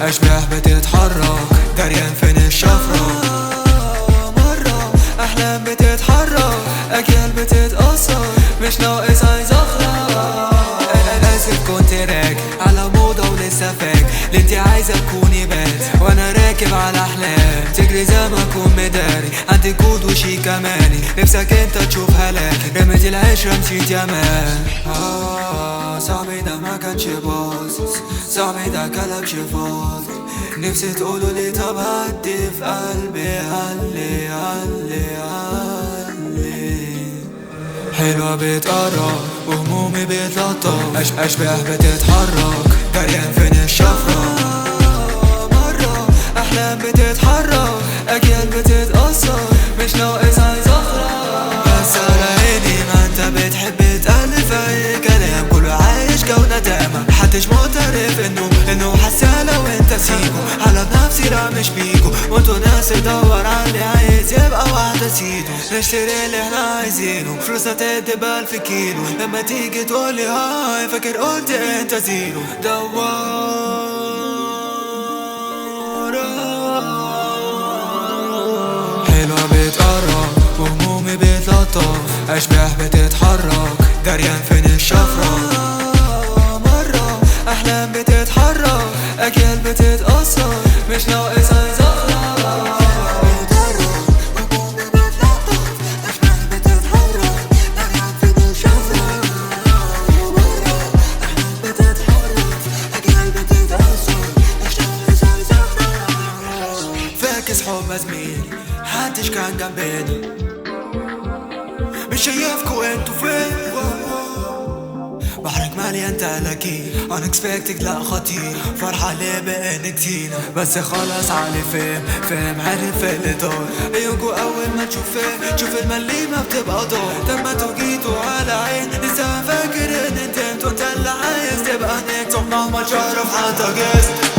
أشباح بتتحرك دريان فين الشفرة. مرة أحلام بتتحرك أجيال بتتأثر مش ناقص عايز أخرج. آسف كنت راك على موضة ولسه فاك اللي انتي عايزة تكوني بات وانا راكب على احلام تجري زي ما اكون مداري عندي جود وشي كماني نفسك انت تشوف هلاك رميت العشرة مشيت يامان. صاحبي ده ما كانش باصص صاحبي ده كلبش فاضي نفسي تقولوا لي طب هدي في قلبي علي علي علي. حلوة بتقرب وهمومي بتلطف أشباح بتتحرك دريان فين الشفرة. مرة أحلام بتتحرك أجيال بتتأثر مش ناقص عايز أخرج. بس على عيني ما انت بتحب تألف أي كلام كله عايش جو ندامة محدش معترف انه حسالة وانت سيبه على بنفسي لا مش بيكو وانتو ناس تدور علي عايز يبقى واحدة سيدو نشتري اللي احنا عايزينه فلوسها تدي ب1000 كيلو لما تيجي تقولي هاي فاكر قلت انت زيرو. حلوة بتقرب وهمومي بتلطف أشباح بتتحرك دريان فين الشفرة. مرة أحلام بتتحرك أجيال بتتأثر مش ناقص عايز أخرج. فاكس حب زميلي محدش كان جنبنا مش شايفكو انتو فين. بحرك مليان تلاكين unexpected لا خطير فرحة ليه بقينا كتير بس خلاص علي فهم عارف اللي دار عيونكو اول ما تشوف الملي ما بتبقى دار. طب ما انتو جيتوا على عين لسه فاكر ان انتو اللي عايز تبقى نجم مهما تشرف حتى جست